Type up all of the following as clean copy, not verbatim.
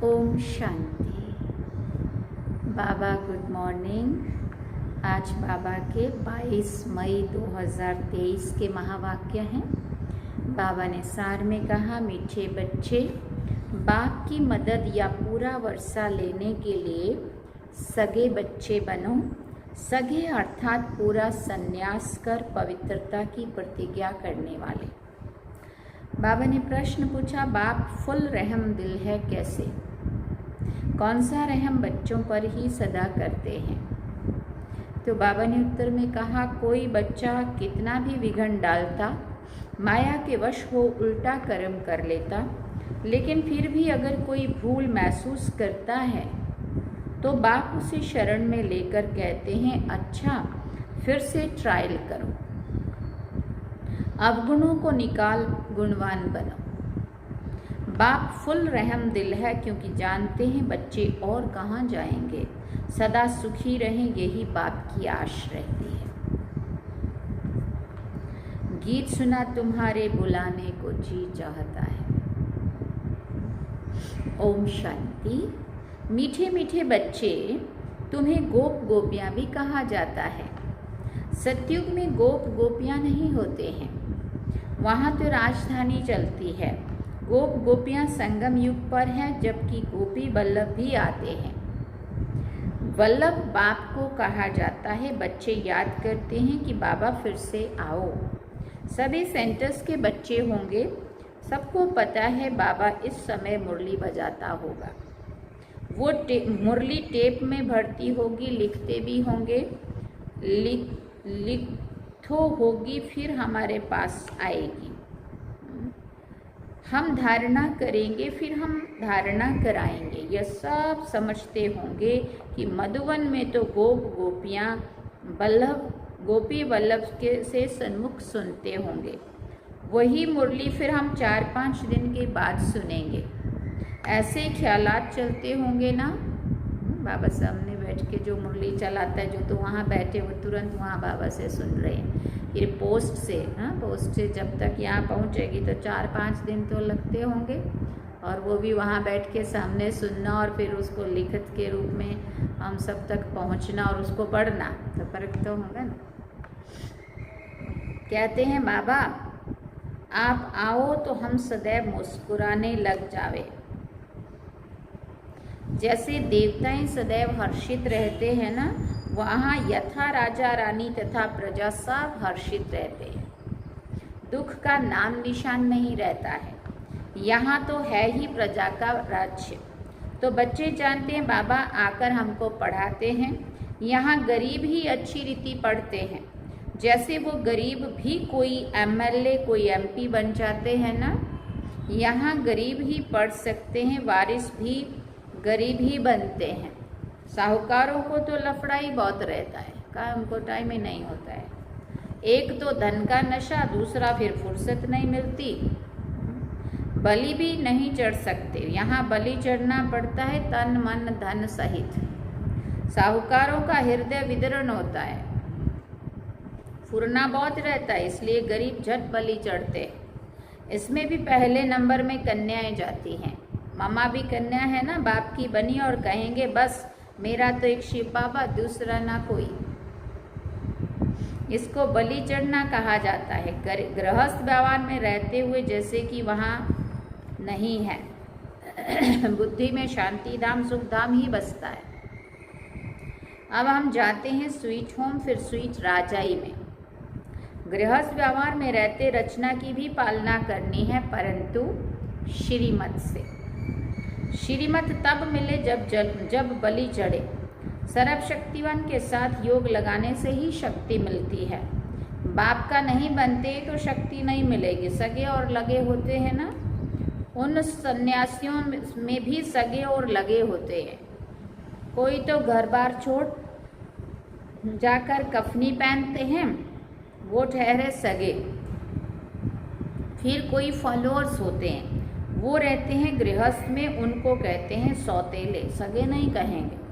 ओम शांति। बाबा good morning. आज बाबा के 22 मई 2023 के महावाक्य हैं। बाबा ने सार में कहा, मीठे बच्चे, बाप की मदद या पूरा वर्षा लेने के लिए सगे बच्चे बनो। सगे अर्थात पूरा संन्यास कर पवित्रता की प्रतिज्ञा करने वाले। बाबा ने प्रश्न पूछा, बाप फुल रहम दिल है कैसे? कौन सा रहम बच्चों पर ही सदा करते हैं? तो बाबा ने उत्तर में कहा, कोई बच्चा कितना भी विघन डालता, माया के वश हो उल्टा कर्म कर लेता, लेकिन फिर भी अगर कोई भूल महसूस करता है तो बाप उसे शरण में लेकर कहते हैं, अच्छा फिर से ट्रायल करो, अवगुणों को निकाल गुणवान बनो। बाप फुल रहम दिल है क्योंकि जानते हैं बच्चे और कहाँ जाएंगे, सदा सुखी रहें, यही बाप की आश रहती है। गीत सुना तुम्हारे बुलाने को जी चाहता है। ओम शांति। मीठे मीठे बच्चे, तुम्हें गोप गोपियाँ भी कहा जाता है। सतयुग में गोप गोपियाँ नहीं होते हैं, वहाँ तो राजधानी चलती है। गोप गोपियाँ संगम युग पर हैं, जबकि गोपी वल्लभ भी आते हैं। वल्लभ बाप को कहा जाता है। बच्चे याद करते हैं कि बाबा फिर से आओ। सभी सेंटर्स के बच्चे होंगे, सबको पता है बाबा इस समय मुरली बजाता होगा। वो मुरली टेप में भरती होगी, लिखते भी होंगे, लिखो होगी, फिर हमारे पास आएगी। हम धारणा करेंगे, फिर हम धारणा कराएंगे। यह सब समझते होंगे कि मधुवन में तो गोप गोपियाँ गोपी वल्लभ के से सन्मुख सुनते होंगे। वही मुरली फिर हम 4-5 दिन के बाद सुनेंगे। ऐसे ख्यालात चलते होंगे ना। बाबा सामने बैठ के जो मुरली चलाता है, जो तो वहाँ बैठे वो तुरंत वहाँ बाबा से सुन रहे हैं। फिर पोस्ट से जब तक यहाँ पहुँचेगी तो 4-5 दिन तो लगते होंगे, और वो भी वहाँ बैठ के सामने सुनना और फिर उसको लिखित के रूप में हम सब तक पहुँचना और उसको पढ़ना, तो फर्क तो होगा ना। कहते हैं बाबा आप आओ तो हम सदैव मुस्कुराने लग जावे। जैसे देवताएं सदैव हर्षित रहते हैं ना, वहाँ यथा राजा रानी तथा प्रजा सब हर्षित रहते हैं। दुख का नाम निशान नहीं रहता है। यहाँ तो है ही प्रजा का राज्य। तो बच्चे जानते हैं बाबा आकर हमको पढ़ाते हैं। यहाँ गरीब ही अच्छी रीति पढ़ते हैं। जैसे वो गरीब भी कोई एमएलए कोई एमपी बन जाते हैं ना, यहाँ गरीब ही पढ़ सकते हैं, वारिस भी गरीब ही बनते हैं। साहूकारों को तो लफड़ा ही बहुत रहता है, काम को टाइम ही नहीं होता है। एक तो धन का नशा, दूसरा फिर फुर्सत नहीं मिलती। बलि भी नहीं चढ़ सकते, यहाँ बलि चढ़ना पड़ता है तन मन धन सहित। साहूकारों का हृदय विदरण होता है, फुरना बहुत रहता है, इसलिए गरीब झट बलि चढ़ते हैं। इसमें भी पहले नंबर में कन्याएं जाती हैं। मामा भी कन्या है ना, बाप की बनी, और कहेंगे बस मेरा तो एक शिव बाबा, दूसरा ना कोई। इसको बलि चढ़ना कहा जाता है। गृहस्थ व्यवहार में रहते हुए जैसे कि वहाँ नहीं है। बुद्धि में शांति धाम सुख धाम ही बसता है। अब हम जाते हैं स्वीट होम, फिर स्वीट राजाई में। गृहस्थ व्यवहार में रहते रचना की भी पालना करनी है, परंतु श्रीमत से। श्रीमत तब मिले जब बलि चढ़े। सर्वशक्तिवान के साथ योग लगाने से ही शक्ति मिलती है। बाप का नहीं बनते तो शक्ति नहीं मिलेगी। सगे और लगे होते हैं ना, उन सन्यासियों में भी सगे और लगे होते हैं। कोई तो घर बार छोड़ जाकर कफनी पहनते हैं, वो ठहरे सगे। फिर कोई फॉलोअर्स होते हैं, वो रहते हैं गृहस्थ में, उनको कहते हैं सौतेले, सगे नहीं कहेंगे।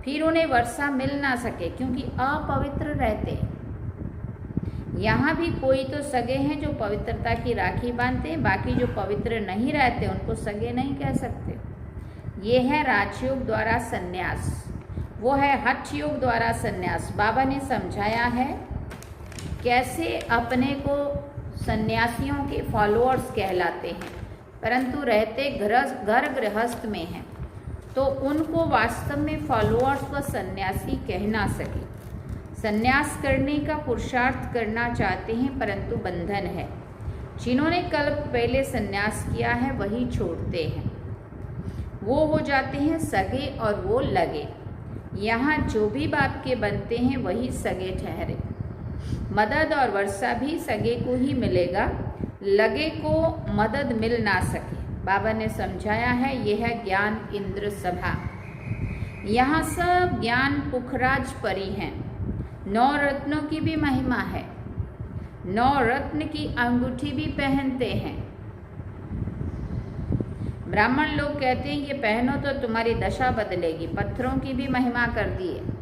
फिर उन्हें वर्षा मिल ना सके क्योंकि अपवित्र रहते हैं। यहाँ भी कोई तो सगे हैं जो पवित्रता की राखी बांधते हैं, बाकी जो पवित्र नहीं रहते उनको सगे नहीं कह सकते। ये है राजयोग द्वारा संन्यास, वो है हठ योग द्वारा संन्यास। बाबा ने समझाया है कैसे अपने को सन्यासियों के फॉलोअर्स कहलाते हैं, परंतु रहते घर गृहस्थ में हैं, तो उनको वास्तव में फॉलोअर्स व सन्यासी कह ना सके। सन्यास करने का पुरुषार्थ करना चाहते हैं, परंतु बंधन है। जिन्होंने कल्प पहले सन्यास किया है वही छोड़ते हैं, वो हो जाते हैं सगे और वो लगे। यहाँ जो भी बाप के बनते हैं वही सगे ठहरे। मदद और वर्षा भी सगे को ही मिलेगा, लगे को मदद मिल ना सके। बाबा ने समझाया है यह है ज्ञान इंद्र सभा। यहाँ सब ज्ञान पुखराज परी हैं। 9 रत्नों की भी महिमा है, 9 रत्न की अंगूठी भी पहनते हैं। ब्राह्मण लोग कहते हैं ये पहनो तो तुम्हारी दशा बदलेगी, पत्थरों की भी महिमा कर दी है।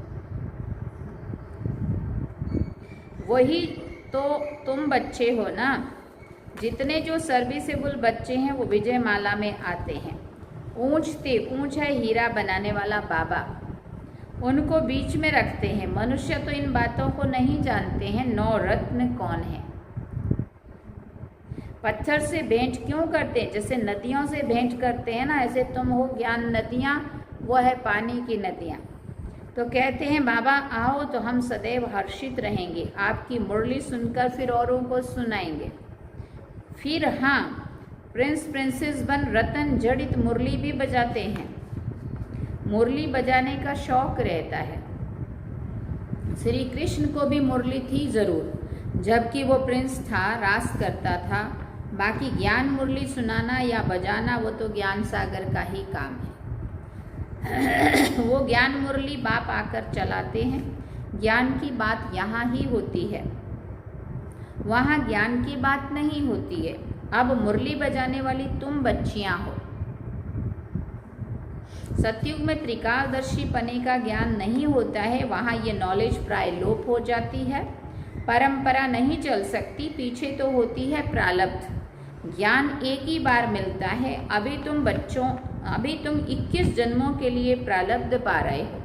वही तो तुम बच्चे हो ना। जितने जो सर्विसेबल बच्चे हैं वो विजय माला में आते हैं। ऊंच है हीरा बनाने वाला बाबा, उनको बीच में रखते हैं। मनुष्य तो इन बातों को नहीं जानते हैं 9 रत्न कौन है। पत्थर से भेंट क्यों करते हैं? जैसे नदियों से भेंट करते हैं ना, ऐसे तुम हो ज्ञान नदियाँ, वो है पानी की नदियाँ। तो कहते हैं बाबा आओ तो हम सदैव हर्षित रहेंगे, आपकी मुरली सुनकर फिर औरों को सुनाएंगे। फिर हाँ, प्रिंसेस बन रतन जड़ित मुरली भी बजाते हैं। मुरली बजाने का शौक रहता है। श्री कृष्ण को भी मुरली थी जरूर, जबकि वो प्रिंस था, रास करता था। बाकी ज्ञान मुरली सुनाना या बजाना वो तो ज्ञान सागर का ही काम है। वो ज्ञान मुरली बाप आकर चलाते हैं। ज्ञान की बात यहाँ ही होती है, वहाँ ज्ञान की बात नहीं होती है। अब मुरली बजाने वाली तुम बच्चियाँ हो। सतयुग में त्रिकालदर्शी पने का ज्ञान नहीं होता है, वहाँ ये नॉलेज प्राय लोप हो जाती है। परंपरा नहीं चल सकती, पीछे तो होती है प्रारब्ध। ज्ञान एक ही बार मिलता है। अभी तुम 21 जन्मों के लिए प्रारब्ध पा रहे हो।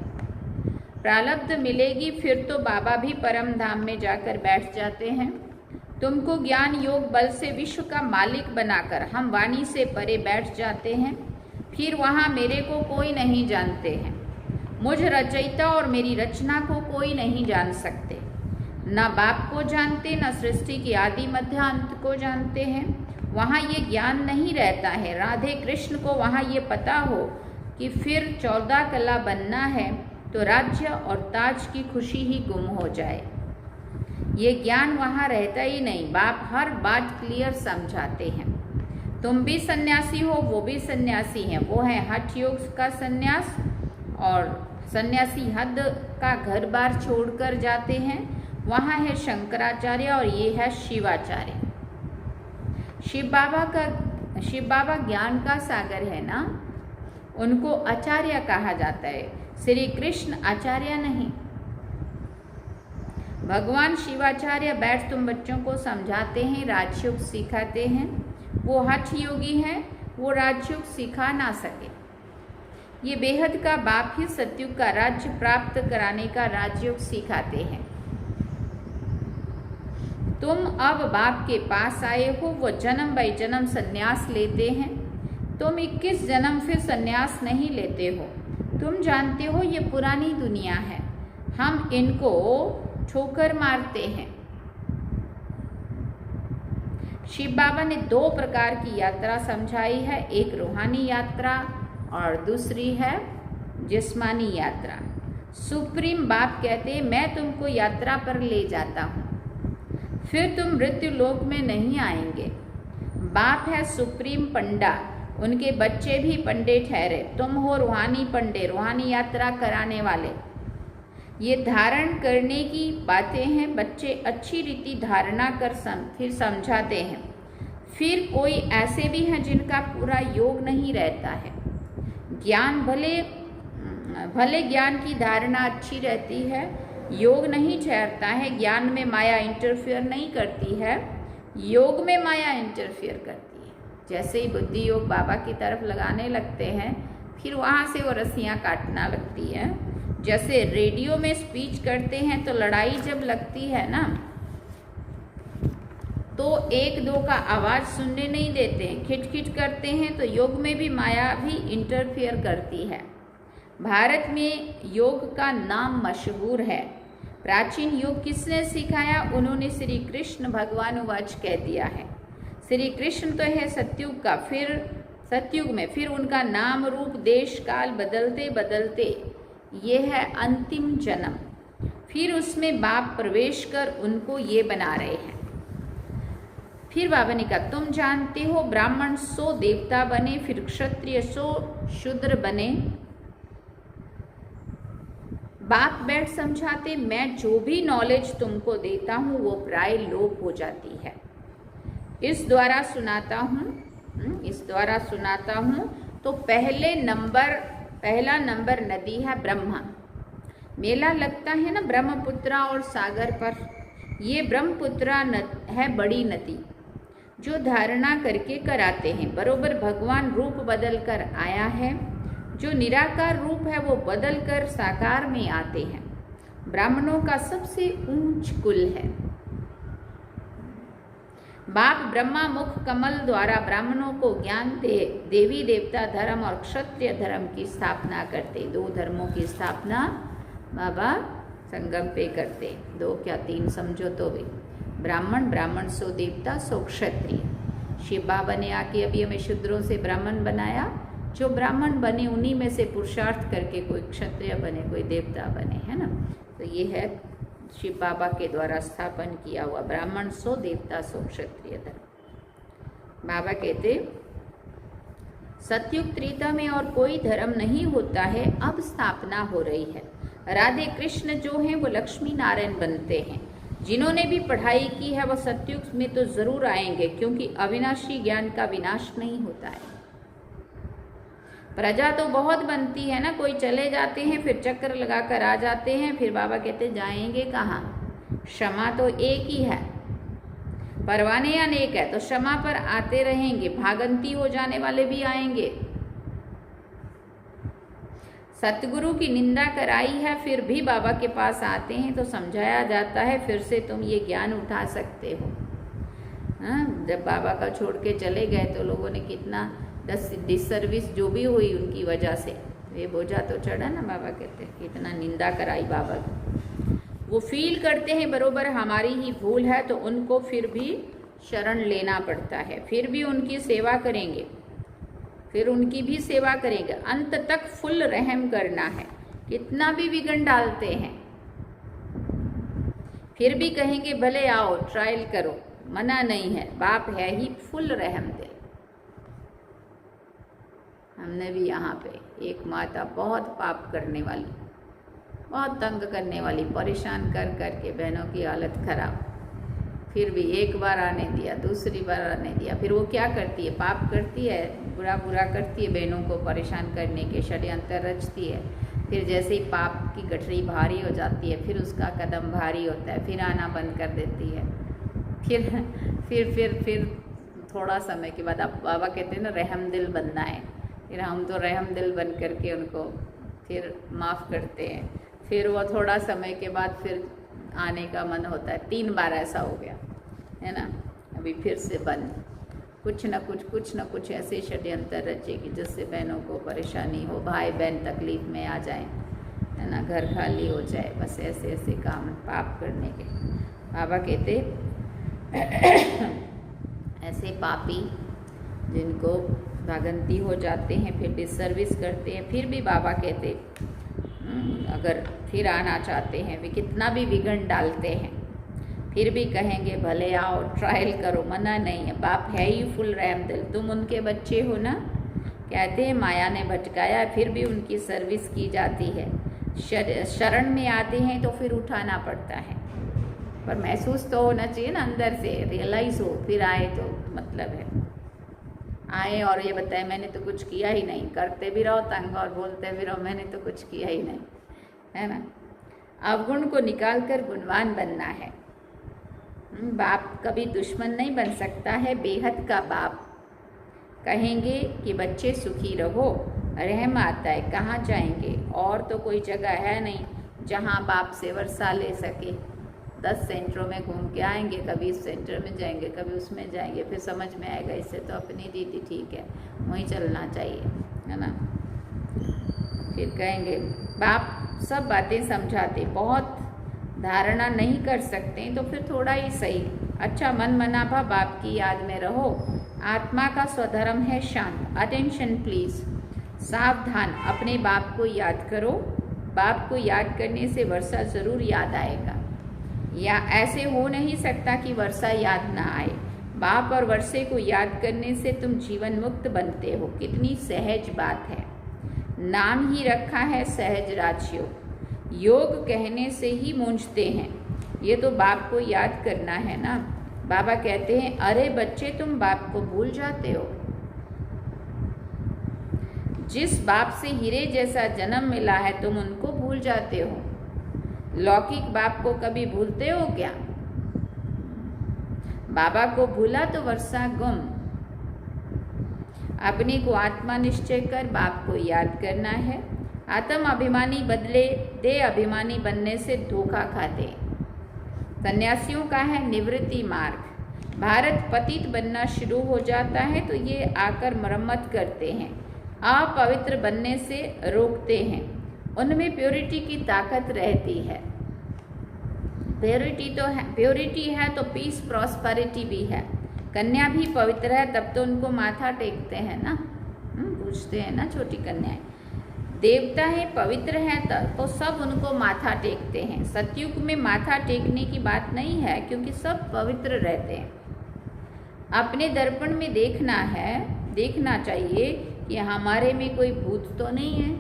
प्रारब्ध मिलेगी फिर तो बाबा भी परम धाम में जाकर बैठ जाते हैं। तुमको ज्ञान योग बल से विश्व का मालिक बनाकर हम वाणी से परे बैठ जाते हैं। फिर वहाँ मेरे को कोई नहीं जानते हैं। मुझ रचयिता और मेरी रचना को कोई नहीं जान सकते। न बाप को जानते, न सृष्टि की आदि मध्य अंत को जानते हैं। वहाँ ये ज्ञान नहीं रहता है। राधे कृष्ण को वहाँ ये पता हो कि फिर 14 कला बनना है तो राज्य और ताज की खुशी ही गुम हो जाए। ये ज्ञान वहाँ रहता ही नहीं। बाप हर बात क्लियर समझाते हैं। तुम भी सन्यासी हो, वो भी सन्यासी हैं। वो है हठ योग का सन्यास, और सन्यासी हद का घर बार छोड़कर जाते हैं। वहाँ है शंकराचार्य और ये है शिवाचार्य। शिव बाबा ज्ञान का सागर है ना, उनको आचार्य कहा जाता है। श्री कृष्ण आचार्य नहीं। भगवान शिवाचार्य बैठ तुम बच्चों को समझाते हैं, राजयोग सिखाते हैं। वो हठ योगी हैं, वो राजयोग सिखा ना सके। ये बेहद का बाप ही सतयुग का राज्य प्राप्त कराने का राजयोग सिखाते हैं। तुम अब बाप के पास आए हो, वो जन्म बाई जन्म सन्यास लेते हैं। तुम 21 जन्म फिर सन्यास नहीं लेते हो। तुम जानते हो ये पुरानी दुनिया है, हम इनको ठोकर मारते हैं। शिव बाबा ने 2 प्रकार की यात्रा समझाई है, एक रूहानी यात्रा और दूसरी है जिस्मानी यात्रा। सुप्रीम बाप कहते हैं मैं तुमको यात्रा पर ले जाता हूँ, फिर तुम मृत्यु लोक में नहीं आएंगे। बाप है सुप्रीम पंडा, उनके बच्चे भी पंडे ठहरे। तुम हो रूहानी पंडे, रूहानी यात्रा कराने वाले। ये धारण करने की बातें हैं। बच्चे अच्छी रीति धारणा कर फिर समझाते हैं। फिर कोई ऐसे भी हैं जिनका पूरा योग नहीं रहता है। ज्ञान भले ज्ञान की धारणा अच्छी रहती है, योग नहीं ठहरता है, ज्ञान में माया इंटरफियर नहीं करती है, योग में माया इंटरफियर करती है। जैसे ही बुद्धि योग बाबा की तरफ लगाने लगते हैं, फिर वहाँ से वो रस्सियाँ काटना लगती है। जैसे रेडियो में स्पीच करते हैं तो लड़ाई जब लगती है ना, तो एक दो का आवाज़ सुनने नहीं देते हैं, खिटखिट करते हैं, तो योग में भी माया भी इंटरफियर करती है। भारत में योग का नाम मशहूर है। प्राचीन योग किसने सिखाया? उन्होंने श्री कृष्ण भगवान वाच कह दिया है। श्री कृष्ण तो है सतयुग का, फिर सतयुग में फिर उनका नाम रूप देश काल बदलते बदलते ये है अंतिम जन्म, फिर उसमें बाप प्रवेश कर उनको ये बना रहे हैं। फिर बाबा ने कहा, तुम जानते हो ब्राह्मण 100 देवता बने, फिर क्षत्रिय 100 शूद्र बने। बाप बैठ समझाते, मैं जो भी नॉलेज तुमको देता हूँ वो प्राय लोप हो जाती है। इस द्वारा सुनाता हूँ तो पहला नंबर नदी है ब्रह्मा। मेला लगता है ना ब्रह्मपुत्रा और सागर पर। ये ब्रह्मपुत्रा है बड़ी नदी जो धारणा करके कराते हैं। बरोबर भगवान रूप बदल कर आया है, जो निराकार रूप है वो बदल कर साकार में आते हैं। ब्राह्मणों का सबसे ऊंच कुल है। बाप ब्रह्मा मुख कमल द्वारा ब्राह्मणों को ज्ञान दे देवी देवता धर्म और क्षत्रिय धर्म की स्थापना करते। 2 धर्मों की स्थापना बाबा संगम पे करते। 2 क्या 3 समझो तो भी। ब्राह्मण 100 देवता 100 क्षत्रिय। शिव बाबा ने आके अभी हमें शूद्रों से ब्राह्मण बनाया। जो ब्राह्मण बने उन्हीं में से पुरुषार्थ करके कोई क्षत्रिय बने, कोई देवता बने, है ना। तो ये है शिव बाबा के द्वारा स्थापन किया हुआ ब्राह्मण 100 देवता 100 क्षत्रिय धर्म। बाबा कहते सतयुग त्रेता में और कोई धर्म नहीं होता है, अब स्थापना हो रही है। राधे कृष्ण जो हैं वो लक्ष्मी नारायण बनते हैं। जिन्होंने भी पढ़ाई की है वो सतयुग में तो जरूर आएंगे, क्योंकि अविनाशी ज्ञान का विनाश नहीं होता है। प्रजा तो बहुत बनती है ना, कोई चले जाते हैं फिर चक्कर लगाकर आ जाते हैं, फिर बाबा कहते जाएंगे कहाँ। क्षमा तो एक ही है, परवाने अनेक है, तो क्षमा पर आते रहेंगे। भागंती हो जाने वाले भी आएंगे। सतगुरु की निंदा कराई है फिर भी बाबा के पास आते हैं तो समझाया जाता है फिर से तुम ये ज्ञान उठा सकते हो। जब बाबा का छोड़ के चले गए तो लोगों ने कितना डिसर्विस जो भी हुई उनकी वजह से, ये बोझा तो चढ़ा ना। बाबा कहते हैं कितना निंदा कराई बाबा की। वो फील करते हैं बरोबर हमारी ही भूल है, तो उनको फिर भी शरण लेना पड़ता है, फिर भी उनकी सेवा करेंगे, फिर उनकी भी सेवा करेंगे। अंत तक फुल रहम करना है। कितना भी विघ्न डालते हैं फिर भी कहेंगे भले आओ ट्रायल करो, मना नहीं है। बाप है ही फुल रहम दिल। हमने भी यहाँ पे एक माता बहुत पाप करने वाली, बहुत तंग करने वाली, परेशान कर कर के बहनों की हालत खराब, फिर भी एक बार आने दिया, दूसरी बार आने दिया। फिर वो क्या करती है, पाप करती है, बुरा करती है, बहनों को परेशान करने के षड्यंत्र रचती है। फिर जैसे ही पाप की गठरी भारी हो जाती है फिर उसका कदम भारी होता है, फिर आना बंद कर देती है। फिर थोड़ा समय के बाद अब बाबा कहते हैं ना रहम दिल बनना है। फिर हम तो रहम दिल बन करके उनको फिर माफ़ करते हैं। फिर वो थोड़ा समय के बाद फिर आने का मन होता है। 3 बार ऐसा हो गया है ना, अभी फिर से बंद। कुछ न कुछ ऐसे षड्यंत्र रचेगी जिससे बहनों को परेशानी हो, भाई बहन तकलीफ में आ जाए, है ना, घर खाली हो जाए। बस ऐसे ऐसे काम पाप करने के। बाबा कहते ऐसे पापी जिनको भागंती हो जाते हैं, फिर डिसर्विस करते हैं, फिर भी बाबा कहते अगर फिर आना चाहते हैं, वे कितना भी विघ्न डालते हैं फिर भी कहेंगे भले आओ ट्रायल करो, मना नहीं है। बाप है ही फुल रहम दिल। तुम उनके बच्चे हो ना। कहते हैं माया ने भटकाया फिर भी उनकी सर्विस की जाती है। शरण में आते हैं तो फिर उठाना पड़ता है, पर महसूस तो होना चाहिए ना अंदर से, रियलाइज हो, फिर आए तो मतलब है। आए और ये बताए मैंने तो कुछ किया ही नहीं, करते भी रहो तंग और बोलते भी रहो मैंने तो कुछ किया ही नहीं, है ना। अवगुण को निकालकर गुणवान बनना है। बाप कभी दुश्मन नहीं बन सकता है, बेहद का बाप। कहेंगे कि बच्चे सुखी रहो, रहम आता है, कहाँ जाएंगे, और तो कोई जगह है नहीं जहाँ बाप से वर्षा ले सके। 10 सेंटरों में घूम के आएंगे, कभी इस सेंटर में जाएंगे, कभी उसमें जाएंगे, फिर समझ में आएगा इससे तो अपनी दीदी ठीक है, वहीं चलना चाहिए, है ना। फिर कहेंगे बाप सब बातें समझाते, बहुत धारणा नहीं कर सकते तो फिर थोड़ा ही सही, अच्छा मन मनाभा बाप की याद में रहो। आत्मा का स्वधर्म है शांत। अटेंशन प्लीज, सावधान, अपने बाप को याद करो। बाप को याद करने से वर्षा जरूर याद आएगा, या ऐसे हो नहीं सकता कि वर्षा याद ना आए। बाप और वर्षे को याद करने से तुम जीवन मुक्त बनते हो। कितनी सहज बात है। नाम ही रखा है सहज राजयोग। योग कहने से ही मूंझते हैं। ये तो बाप को याद करना है ना। बाबा कहते हैं अरे बच्चे तुम बाप को भूल जाते हो। जिस बाप से हीरे जैसा जन्म मिला है तुम उनको भूल जाते हो। लौकिक बाप को कभी भूलते हो क्या? बाबा को भूला तो वर्षा गुम। अपने को आत्मा निश्चय कर बाप को याद करना है। आत्म अभिमानी बदले दे अभिमानी बनने से धोखा खाते। सन्यासियों का है निवृत्ति मार्ग। भारत पतित बनना शुरू हो जाता है तो ये आकर मरम्मत करते हैं, अपवित्र बनने से रोकते हैं। उनमें प्योरिटी की ताकत रहती है। प्योरिटी है तो पीस प्रॉस्पेरिटी भी है। कन्या भी पवित्र है तब तो उनको माथा टेकते हैं ना, पूछते हैं ना छोटी कन्याएं। देवता है पवित्र है तो सब उनको माथा टेकते हैं। सतयुग में माथा टेकने की बात नहीं है क्योंकि सब पवित्र रहते हैं। अपने दर्पण में देखना चाहिए कि हमारे में कोई भूत तो नहीं है।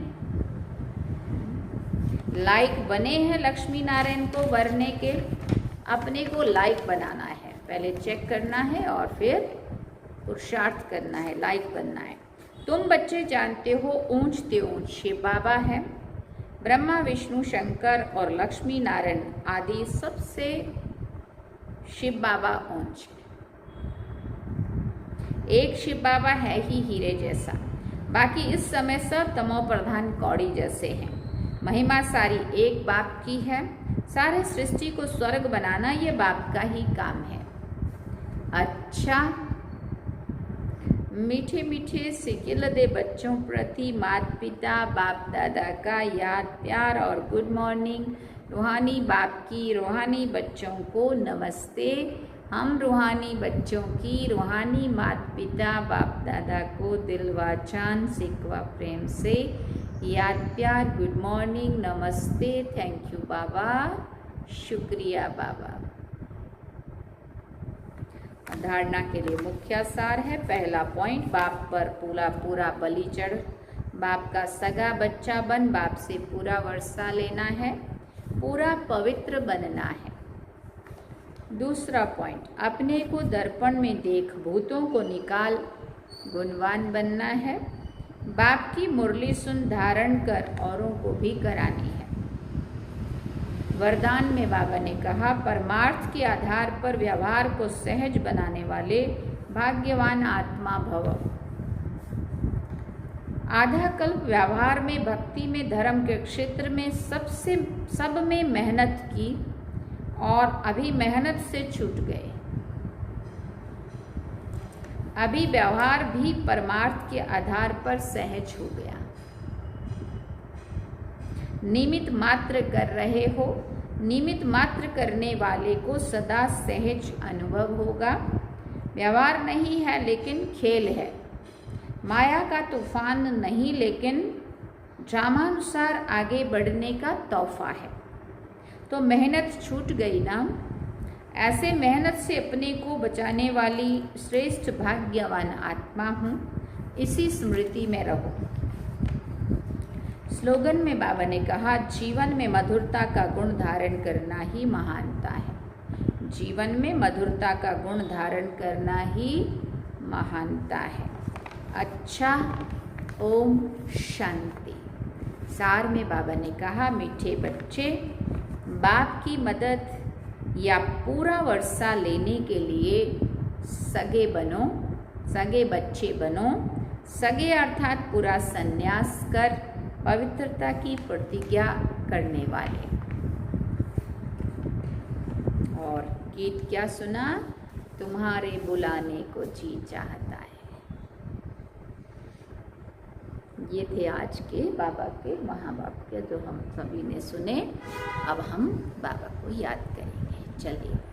लायक बने हैं लक्ष्मी नारायण को वरने के, अपने को लायक बनाना है। पहले चेक करना है और फिर पुरुषार्थ करना है, लायक बनना है। तुम बच्चे जानते हो ऊंच ते ऊंच शिव बाबा है। ब्रह्मा विष्णु शंकर और लक्ष्मी नारायण आदि सबसे शिव बाबा ऊंच। एक शिव बाबा है ही हीरे जैसा, बाकी इस समय सब तमो प्रधान कौड़ी जैसे हैं। महिमा सारी एक बाप की है। सारे सृष्टि को स्वर्ग बनाना ये बाप का ही काम है। अच्छा, मीठे मीठे सिकिल दे बच्चों प्रति माता पिता बाप दादा का याद प्यार और गुड मॉर्निंग। रूहानी बाप की रूहानी बच्चों को नमस्ते। हम रूहानी बच्चों की रूहानी माता पिता बाप दादा को दिल व जान सिक व प्रेम से याद प्यार, गुड मॉर्निंग, नमस्ते, थैंक यू बाबा, शुक्रिया बाबा। धारणा के लिए मुख्य सार है। पहला पॉइंट, बाप पर पूरा बलि चढ़। बाप का सगा बच्चा बन बाप से पूरा वर्षा लेना है, पूरा पवित्र बनना है। दूसरा पॉइंट, अपने को दर्पण में देख भूतों को निकाल गुणवान बनना है। बाप की मुरली सुन धारण कर औरों को भी करानी है। वरदान में बाबा ने कहा परमार्थ के आधार पर व्यवहार को सहज बनाने वाले भाग्यवान आत्मा भव। आधा कल्प व्यवहार में, भक्ति में, धर्म के क्षेत्र में सब में मेहनत की और अभी मेहनत से छूट गए। अभी व्यवहार भी परमार्थ के आधार पर सहज हो गया। निमित्त मात्र कर रहे हो। निमित्त मात्र करने वाले को सदा सहज अनुभव होगा। व्यवहार नहीं है लेकिन खेल है। माया का तूफान नहीं लेकिन ड्रामानुसार आगे बढ़ने का तोहफा है। तो मेहनत छूट गई ना। ऐसे मेहनत से अपने को बचाने वाली श्रेष्ठ भाग्यवान आत्मा हूँ, इसी स्मृति में रहो। स्लोगन में बाबा ने कहा जीवन में मधुरता का गुण धारण करना ही महानता है। जीवन में मधुरता का गुण धारण करना ही महानता है। अच्छा, ओम शांति। सार में बाबा ने कहा मीठे बच्चे बाप की मदद या पूरा वर्षा लेने के लिए सगे बनो, सगे बच्चे बनो। सगे अर्थात पूरा संन्यास कर पवित्रता की प्रतिज्ञा करने वाले। और गीत क्या सुना? तुम्हारे बुलाने को जी चाहता है। ये थे आज के बाबा के महावाक्य जो हम सभी ने सुने। अब हम बाबा को याद करेंगे। चलिए।